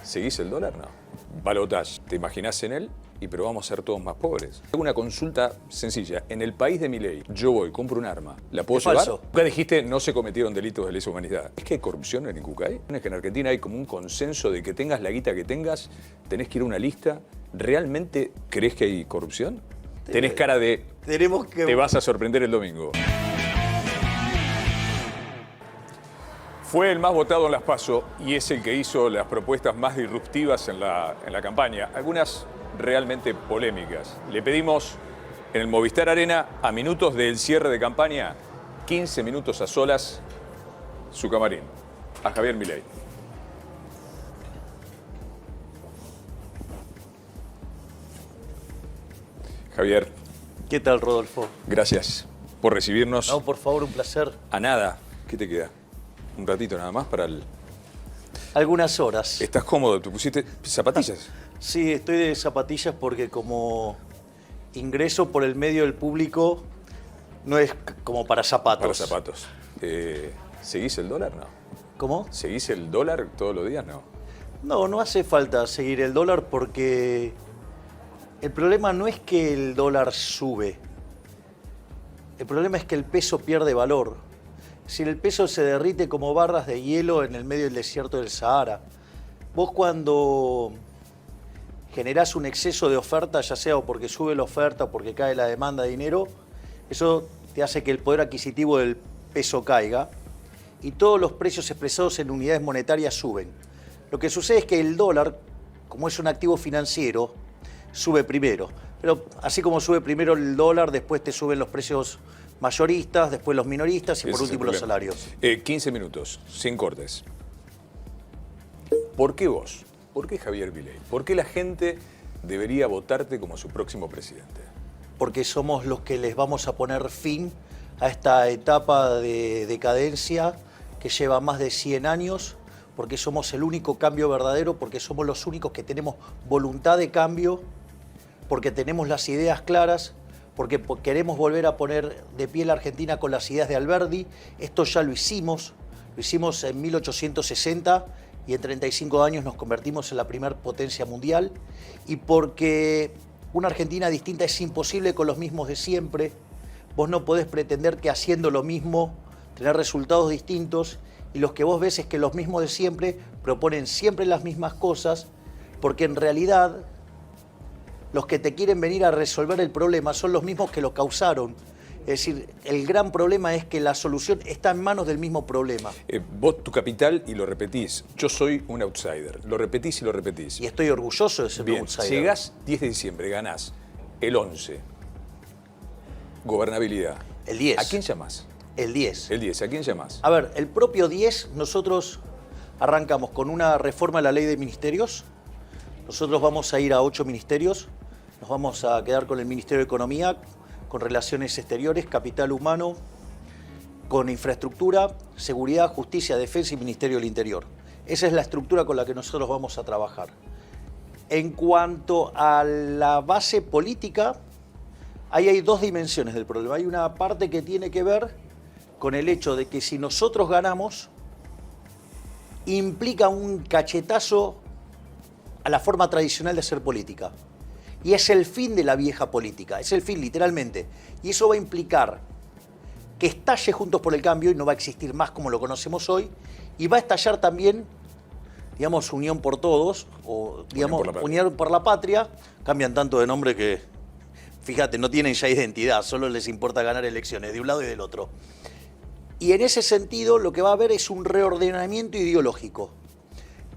¿Seguís el dólar? No. Balotage, ¿te imaginás en él? Pero vamos a ser todos más pobres. Tengo una consulta sencilla. En el país de Milei, yo voy, compro un arma, ¿la puedo llevar? Falso. Nunca dijiste no se cometieron delitos de lesa humanidad. ¿Es que hay corrupción en Incucay? Es que en Argentina hay como un consenso de que tengas la guita que tengas, tenés que ir a una lista. ¿Realmente crees que hay corrupción? Tenés cara de Tenemos que... te vas a sorprender el domingo. Fue el más votado en las PASO y es el que hizo las propuestas más disruptivas en la campaña, algunas realmente polémicas. Le pedimos en el Movistar Arena, a minutos del cierre de campaña, 15 minutos a solas, su camarín, a Javier Milei. Javier, ¿Qué tal, Rodolfo? gracias por recibirnos. No, por favor, un placer. A nada, ¿qué te queda? Un ratito nada más para el... Algunas horas. ¿Estás cómodo? ¿Te pusiste zapatillas? Sí, estoy de zapatillas porque como ingreso por el medio del público no es como para zapatos. Para zapatos. ¿Seguís el dólar? No. ¿Cómo? ¿Seguís el dólar todos los días? No. No, no hace falta seguir el dólar porque el problema no es que el dólar sube. El problema es que el peso pierde valor. Si el peso se derrite como barras de hielo en el medio del desierto del Sahara. Vos cuando generás un exceso de oferta, ya sea o porque sube la oferta o porque cae la demanda de dinero, eso te hace que el poder adquisitivo del peso caiga y todos los precios expresados en unidades monetarias suben. Lo que sucede es que el dólar, como es un activo financiero, sube primero. Pero así como sube primero el dólar, después te suben los precios mayoristas, después los minoristas y por último los salarios. 15 minutos, sin cortes. ¿Por qué vos? ¿Por qué Javier Milei? ¿Por qué la gente debería votarte como su próximo presidente? Porque somos los que les vamos a poner fin a esta etapa de decadencia que lleva más de 100 años, porque somos el único cambio verdadero, porque somos los únicos que tenemos voluntad de cambio, porque tenemos las ideas claras, porque queremos volver a poner de pie la Argentina con las ideas de Alberdi. Esto ya lo hicimos en 1860 y en 35 años nos convertimos en la primer potencia mundial, y porque una Argentina distinta es imposible con los mismos de siempre. Vos no podés pretender que haciendo lo mismo tener resultados distintos, y los que vos ves es que los mismos de siempre proponen siempre las mismas cosas, porque en realidad los que te quieren venir a resolver el problema son los mismos que lo causaron. Es decir, el gran problema es que la solución está en manos del mismo problema. Vos, tu capital, y lo repetís, yo soy un outsider. Lo repetís y lo repetís. Y estoy orgulloso de ser un outsider. Llegás 10 de diciembre, ganás el 11. Gobernabilidad. El 10. ¿A quién llamás? El 10. El 10. ¿A quién llamás? A ver, el propio 10, nosotros arrancamos con una reforma a la ley de ministerios. Nosotros vamos a ir a 8 ministerios. Nos vamos a quedar con el Ministerio de Economía, con Relaciones Exteriores, Capital Humano, con Infraestructura, Seguridad, Justicia, Defensa y Ministerio del Interior. Esa es la estructura con la que nosotros vamos a trabajar. En cuanto a la base política, ahí hay dos dimensiones del problema. Hay una parte que tiene que ver con el hecho de que si nosotros ganamos, implica un cachetazo a la forma tradicional de hacer política. Y es el fin de la vieja política, es el fin literalmente. Y eso va a implicar que estalle Juntos por el Cambio y no va a existir más como lo conocemos hoy. Y va a estallar también, digamos, Unión por Todos, o digamos, Unión por la Patria. Cambian tanto de nombre que, fíjate, no tienen ya identidad, solo les importa ganar elecciones de un lado y del otro. Y en ese sentido lo que va a haber es un reordenamiento ideológico,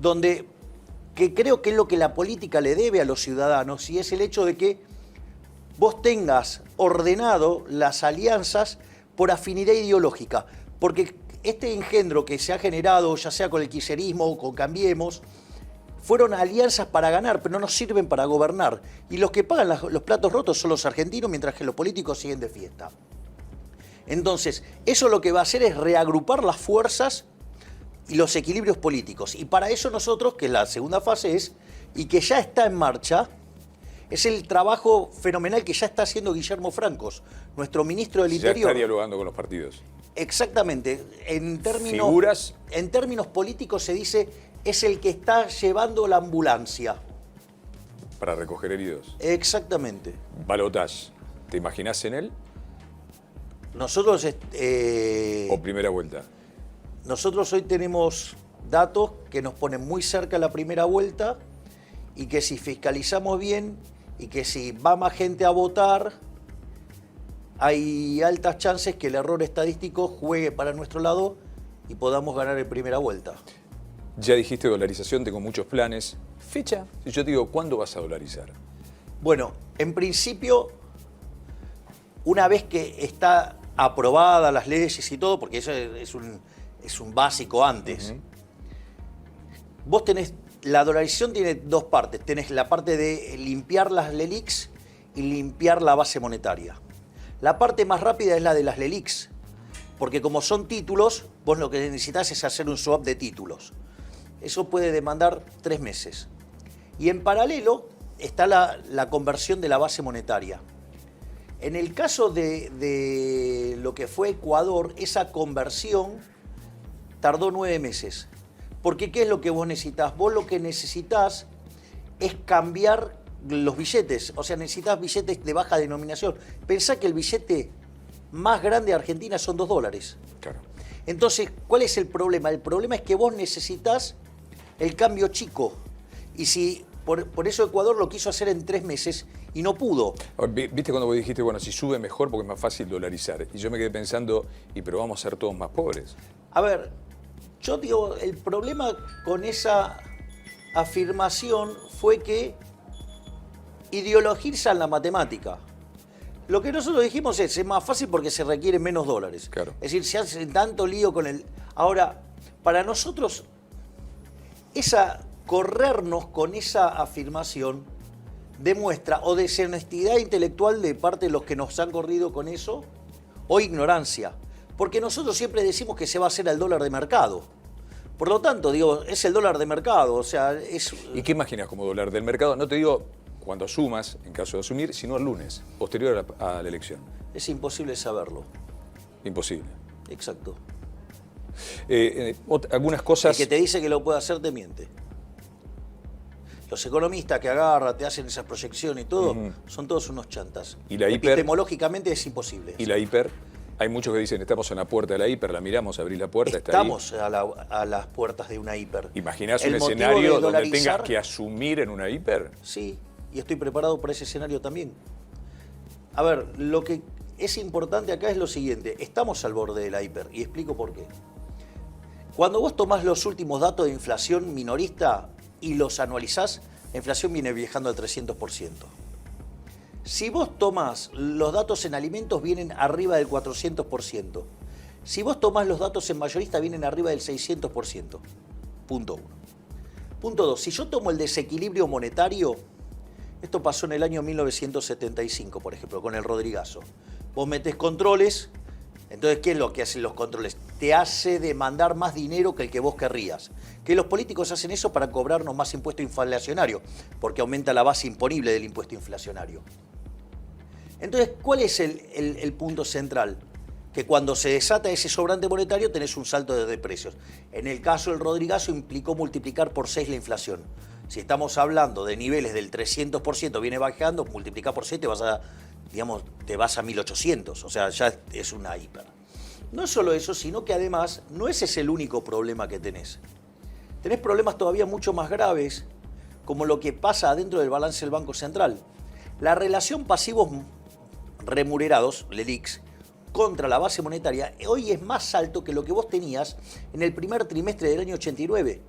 donde que creo que es lo que la política le debe a los ciudadanos, y es el hecho de que vos tengas ordenado las alianzas por afinidad ideológica. Porque este engendro que se ha generado, ya sea con el kirchnerismo o con Cambiemos, fueron alianzas para ganar, pero no nos sirven para gobernar. Y los que pagan los platos rotos son los argentinos, mientras que los políticos siguen de fiesta. Entonces, eso lo que va a hacer es reagrupar las fuerzas y los equilibrios políticos. Y para eso nosotros, que la segunda fase es, y que ya está en marcha, es el trabajo fenomenal que ya está haciendo Guillermo Francos, nuestro ministro del Interior. Ya está dialogando con los partidos. Exactamente. En términos, ¿Figuras? En términos políticos se dice es el que está llevando la ambulancia. Para recoger heridos. Exactamente. Balotage, ¿te imaginás en él? Nosotros, ¿O primera vuelta? nosotros hoy tenemos datos que nos ponen muy cerca la primera vuelta y que si fiscalizamos bien y que si va más gente a votar, hay altas chances que el error estadístico juegue para nuestro lado y podamos ganar en primera vuelta. Ya dijiste dolarización, tengo muchos planes. ¿Fecha? Si yo te digo, ¿cuándo vas a dolarizar? Bueno, en principio, una vez que está aprobada las leyes y todo, porque eso es un básico antes, vos tenés, la dolarización tiene dos partes. Tenés la parte de limpiar las LELIQs y limpiar la base monetaria. La parte más rápida es la de las LELIQs, porque como son títulos, vos lo que necesitas es hacer un swap de títulos. Eso puede demandar 3 meses. Y en paralelo está la conversión de la base monetaria. En el caso de lo que fue Ecuador, esa conversión tardó 9 meses. Porque ¿qué es lo que vos necesitas? Vos lo que necesitas es cambiar los billetes. O sea, necesitas billetes de baja denominación. Pensá que el billete más grande de Argentina son $2. Claro. Entonces, ¿cuál es el problema? El problema es que vos necesitas el cambio chico. Y si por eso Ecuador lo quiso hacer en 3 meses y no pudo. ¿Viste cuando vos dijiste, bueno, si sube mejor porque es más fácil dolarizar? Y yo me quedé pensando, pero vamos a ser todos más pobres. A ver, yo digo, el problema con esa afirmación fue que ideologizan la matemática. Lo que nosotros dijimos es más fácil porque se requieren menos dólares. Claro. Es decir, se hace tanto lío con el... Ahora, para nosotros, corrernos con esa afirmación demuestra o deshonestidad intelectual de parte de los que nos han corrido con eso o ignorancia. Porque nosotros siempre decimos que se va a hacer al dólar de mercado. Por lo tanto, digo, es el dólar de mercado. O sea, es... ¿Y qué imaginas como dólar del mercado? No te digo cuando asumas, en caso de asumir, sino el lunes, posterior a la elección. Es imposible saberlo. Imposible. Exacto. Algunas cosas... El que te dice que lo puede hacer te miente. Los economistas que agarran, te hacen esas proyecciones y todo, son todos unos chantas. ¿Y la hiper? Epistemológicamente es imposible. ¿Y la hiper? Hay muchos que dicen, estamos en la puerta de la hiper, la miramos, abrí la puerta, Estamos está ahí. a las puertas de una hiper. ¿Imaginás El un motivo escenario de donde dolarizar- tengas que asumir en una hiper? Sí, y estoy preparado para ese escenario también. A ver, lo que es importante acá es lo siguiente. Estamos al borde de la hiper, y explico por qué. Cuando vos tomás los últimos datos de inflación minorista y los anualizás, la inflación viene viajando al 300%. Si vos tomás los datos en alimentos, vienen arriba del 400%. Si vos tomás los datos en mayorista, vienen arriba del 600%. Punto 1. Punto 2. Si yo tomo el desequilibrio monetario, esto pasó en el año 1975, por ejemplo, con el Rodrigazo. Vos metés controles, entonces, ¿qué es lo que hacen los controles? Te hace demandar más dinero que el que vos querrías. Que los políticos hacen eso para cobrarnos más impuesto inflacionario, porque aumenta la base imponible del impuesto inflacionario. Entonces, ¿cuál es el punto central? Que cuando se desata ese sobrante monetario tenés un salto de precios. En el caso del Rodrigazo implicó multiplicar por 6 la inflación. Si estamos hablando de niveles del 300%, viene bajando, multiplicar por 6 te vas a 1800. O sea, ya es una hiper. No solo eso, sino que además no ese es el único problema que tenés. Tenés problemas todavía mucho más graves, como lo que pasa adentro del balance del Banco Central. La relación pasivos remunerados, LELIQs, contra la base monetaria, hoy es más alto que lo que vos tenías en el primer trimestre del año 89,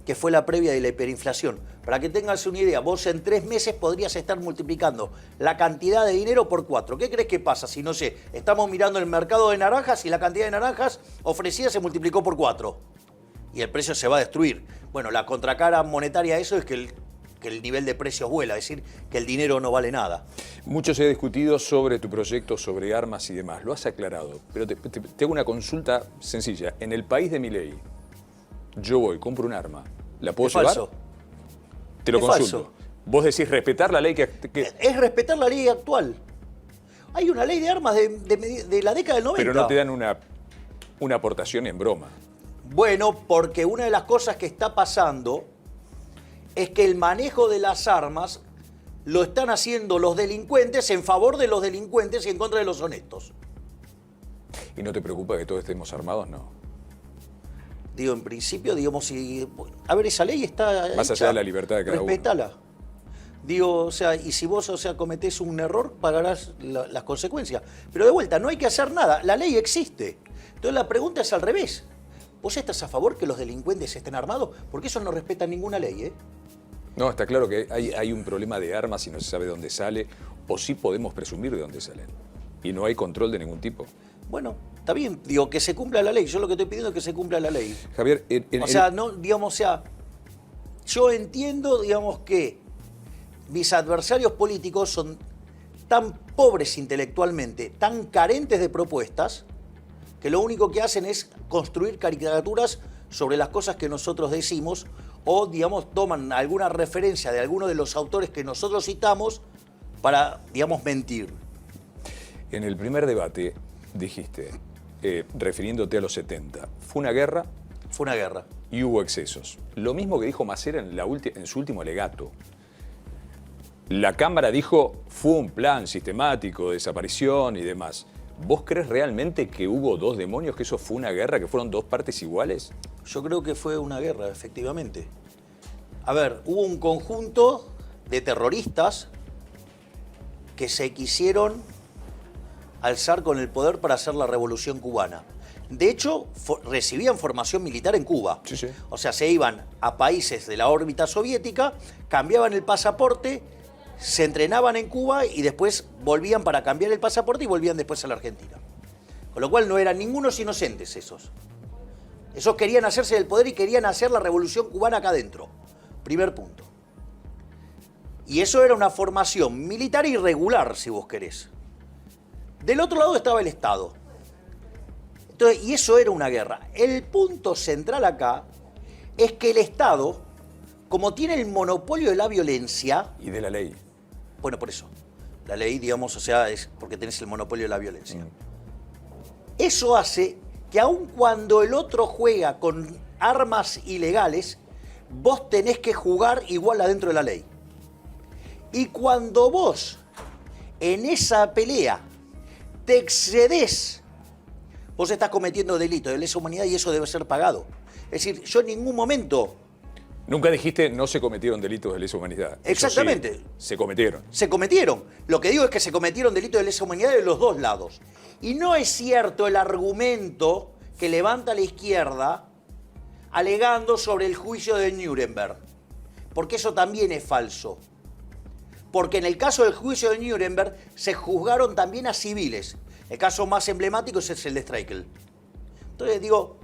que fue la previa de la hiperinflación. Para que tengas una idea, vos en 3 meses podrías estar multiplicando la cantidad de dinero por 4. ¿Qué crees que pasa si, no sé, estamos mirando el mercado de naranjas y la cantidad de naranjas ofrecidas se multiplicó por 4? Y el precio se va a destruir. Bueno, la contracara monetaria a eso es que el nivel de precios vuela, es decir, que el dinero no vale nada. Mucho se ha discutido sobre tu proyecto, sobre armas y demás. Lo has aclarado, pero te hago una consulta sencilla. En el país de Milei, yo voy, compro un arma, ¿la puedo llevar? Falso. Te lo Es consulto. falso. Vos decís respetar la ley que... Es respetar la ley actual. Hay una ley de armas de la década del 90. Pero no te dan una aportación en broma. Bueno, porque una de las cosas que está pasando es que el manejo de las armas lo están haciendo los delincuentes en favor de los delincuentes y en contra de los honestos. ¿Y no te preocupa que todos estemos armados? No. Digo, en principio, digamos, si... A ver, esa ley está Más allá de la libertad de cada uno. Respetala. Digo, o sea, y si vos, o sea, cometés un error, pagarás las consecuencias. Pero de vuelta, no hay que hacer nada. La ley existe. Entonces la pregunta es al revés. ¿Vos estás a favor que los delincuentes estén armados? Porque eso no respeta ninguna ley, ¿eh? No, está claro que hay un problema de armas y no se sabe de dónde sale, o sí podemos presumir de dónde salen. Y no hay control de ningún tipo. Bueno, está bien, digo, que se cumpla la ley. Yo lo que estoy pidiendo es que se cumpla la ley. Javier, o sea, no, digamos, o sea, yo entiendo, digamos, que mis adversarios políticos son tan pobres intelectualmente, tan carentes de propuestas, que lo único que hacen es construir caricaturas sobre las cosas que nosotros decimos o, digamos, toman alguna referencia de alguno de los autores que nosotros citamos para, digamos, mentir. En el primer debate dijiste, refiriéndote a los 70, fue una guerra. Fue una guerra. Y hubo excesos. Lo mismo que dijo Macera en su último alegato. La Cámara dijo, fue un plan sistemático de desaparición y demás. ¿Vos crees realmente que hubo dos demonios, que eso fue una guerra, que fueron dos partes iguales? Yo creo que fue una guerra, efectivamente. A ver, hubo un conjunto de terroristas que se quisieron alzar con el poder para hacer la revolución cubana. De hecho, recibían formación militar en Cuba. Sí, sí. O sea, se iban a países de la órbita soviética, cambiaban el pasaporte, se entrenaban en Cuba y después volvían para cambiar el pasaporte y volvían después a la Argentina. Con lo cual no eran ningunos inocentes esos. Esos querían hacerse del poder y querían hacer la revolución cubana acá adentro. Primer punto. Y eso era una formación militar irregular, si vos querés. Del otro lado estaba el Estado. Entonces, y eso era una guerra. El punto central acá es que el Estado, como tiene el monopolio de la violencia... Y de la ley. Bueno, por eso. La ley, digamos, o sea, es porque tenés el monopolio de la violencia. Eso hace que aun cuando el otro juega con armas ilegales, vos tenés que jugar igual adentro de la ley. Y cuando vos, en esa pelea, te excedés, vos estás cometiendo delito de lesa humanidad y eso debe ser pagado. Es decir, yo en ningún momento... Nunca dijiste no se cometieron delitos de lesa humanidad. Exactamente. Eso sí, se cometieron. Se cometieron. Lo que digo es que se cometieron delitos de lesa humanidad de los dos lados. Y no es cierto el argumento que levanta la izquierda alegando sobre el juicio de Nuremberg. Porque eso también es falso. Porque en el caso del juicio de Nuremberg se juzgaron también a civiles. El caso más emblemático es el de Streichel. Entonces digo,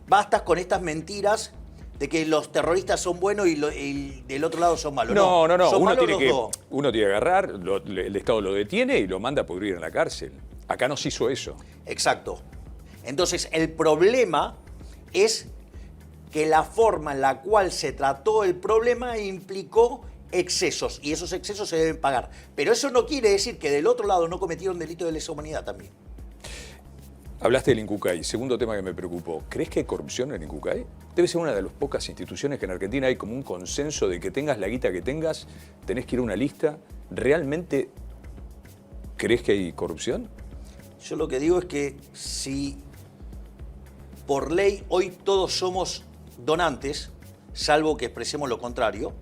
basta con estas mentiras de que los terroristas son buenos y del otro lado son malos. No. Son Uno malos tiene los dos. uno tiene que agarrar, el Estado lo detiene y lo manda a pudrir en la cárcel. Acá no se hizo eso. Exacto. Entonces, el problema es que la forma en la cual se trató el problema implicó excesos, y esos excesos se deben pagar. Pero eso no quiere decir que del otro lado no cometieron delito de lesa humanidad también. Hablaste del Incucay, segundo tema que me preocupó. ¿Crees que hay corrupción en el Incucay? Debe ser una de las pocas instituciones que en Argentina hay como un consenso de que tengas la guita que tengas, tenés que ir a una lista. ¿Realmente crees que hay corrupción? Yo lo que digo es que si por ley hoy todos somos donantes, salvo que expresemos lo contrario,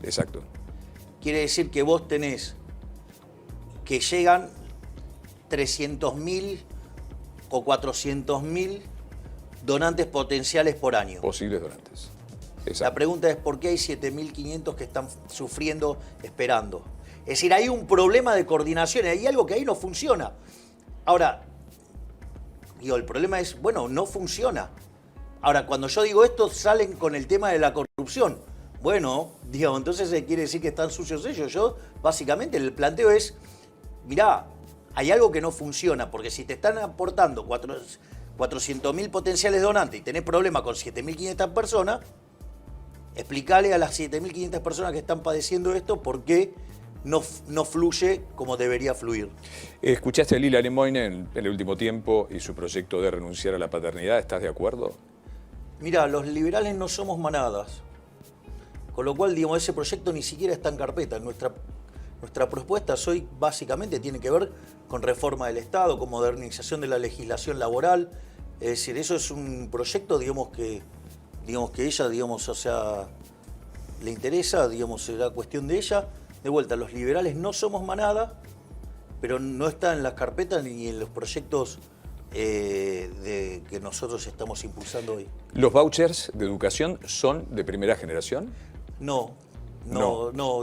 Exacto. quiere decir que vos tenés que llegan 300.000 o 400.000 donantes potenciales por año. Posibles donantes. Exacto. La pregunta es ¿por qué hay 7.500 que están sufriendo, esperando? Es decir, hay un problema de coordinación, hay algo que ahí no funciona. Ahora, digo, el problema es, bueno, no funciona. Ahora, cuando yo digo esto, salen con el tema de la corrupción. Bueno, digo, entonces quiere decir que están sucios ellos. Yo, básicamente, el planteo es, mirá, hay algo que no funciona, porque si te están aportando 400.000 potenciales donantes y tenés problema con 7.500 personas, explicale a las 7.500 personas que están padeciendo esto por qué no fluye como debería fluir. ¿Escuchaste a Lila Lemoine en el último tiempo y su proyecto de renunciar a la paternidad? ¿Estás de acuerdo? Mira, los liberales no somos manadas, con lo cual, digamos, ese proyecto ni siquiera está en carpeta. Nuestra propuesta hoy básicamente tiene que ver con reforma del Estado, con modernización de la legislación laboral. Es decir, eso es un proyecto, digamos, que ella, digamos, o sea, le interesa, digamos, será cuestión de ella. De vuelta, los liberales no somos manada, pero no está en las carpetas ni en los proyectos que nosotros estamos impulsando hoy. ¿Los vouchers de educación son de primera generación? No,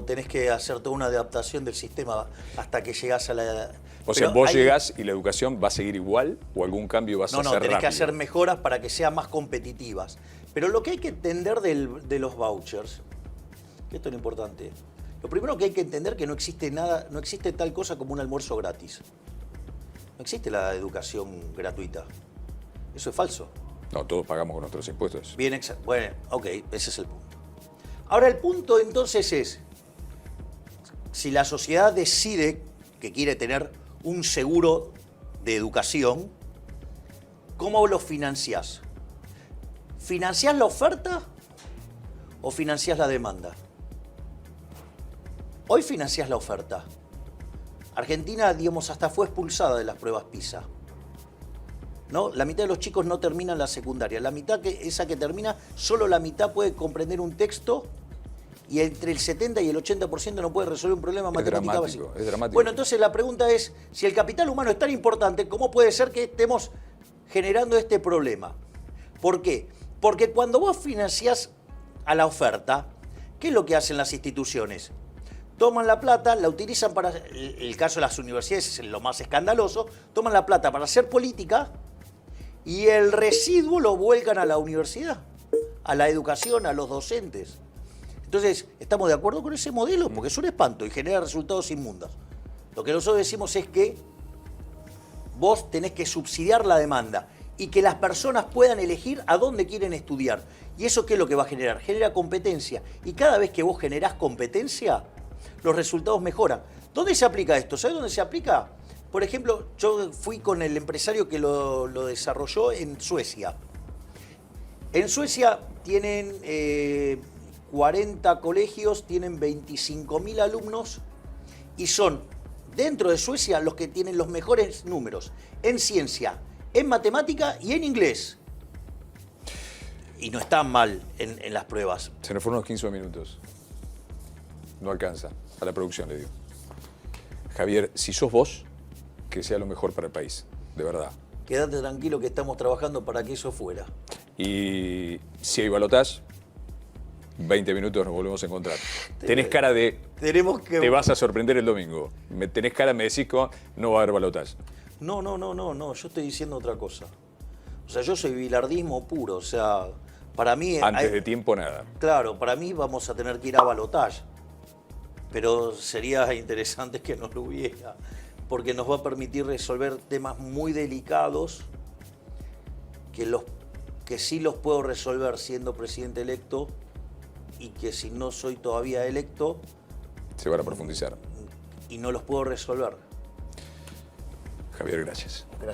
tenés que hacer toda una adaptación del sistema hasta que llegás a la... O sea, vos llegás y la educación va a seguir igual o algún cambio vas a hacer rápido. No, tenés que hacer mejoras para que sean más competitivas. Pero lo que hay que entender de los vouchers, que esto es lo importante, lo primero que hay que entender es que no existe nada, no existe tal cosa como un almuerzo gratis. No existe la educación gratuita. Eso es falso. No, todos pagamos con nuestros impuestos. Bien, exacto. Bueno, ok, ese es el punto. Ahora, el punto entonces es, si la sociedad decide que quiere tener un seguro de educación, ¿cómo lo financiás? ¿Financiás la oferta o financiás la demanda? Hoy financiás la oferta. Argentina, digamos, hasta fue expulsada de las pruebas PISA. ¿No? La mitad de los chicos no terminan la secundaria. La mitad, esa que termina, solo la mitad puede comprender un texto y entre el 70 y el 80% no puede resolver un problema matemático básico. Es dramático. Bueno, entonces la pregunta es, si el capital humano es tan importante, ¿cómo puede ser que estemos generando este problema? ¿Por qué? Porque cuando vos financiás a la oferta, ¿qué es lo que hacen las instituciones? Toman la plata, la utilizan para, el caso de las universidades es lo más escandaloso, toman la plata para hacer política y el residuo lo vuelcan a la universidad, a la educación, a los docentes. Entonces, ¿estamos de acuerdo con ese modelo? Porque es un espanto y genera resultados inmundos. Lo que nosotros decimos es que vos tenés que subsidiar la demanda y que las personas puedan elegir a dónde quieren estudiar. ¿Y eso qué es lo que va a generar? Genera competencia. Y cada vez que vos generás competencia, los resultados mejoran. ¿Dónde se aplica esto? ¿Sabés dónde se aplica? Por ejemplo, yo fui con el empresario que lo desarrolló en Suecia. En Suecia tienen 40 colegios, tienen 25.000 alumnos y son, dentro de Suecia, los que tienen los mejores números en ciencia, en matemática y en inglés. Y no están mal en las pruebas. Se nos fueron unos 15 minutos. No alcanza. A la producción le digo. Javier, si sos vos, que sea lo mejor para el país, de verdad. Quédate tranquilo que estamos trabajando para que eso fuera. Y si hay balotaje, 20 minutos nos volvemos a encontrar. Tenés cara de... Te vas a sorprender el domingo. Tenés cara, me decís que no va a haber balotaje. No, yo estoy diciendo otra cosa. O sea, yo soy bilardismo puro, o sea, para mí... Antes de tiempo, nada. Claro, para mí vamos a tener que ir a balotaje. Pero sería interesante que no lo hubiera, porque nos va a permitir resolver temas muy delicados que sí los puedo resolver siendo presidente electo y que si no soy todavía electo... Se van a profundizar. Y no los puedo resolver. Javier, gracias. Gracias.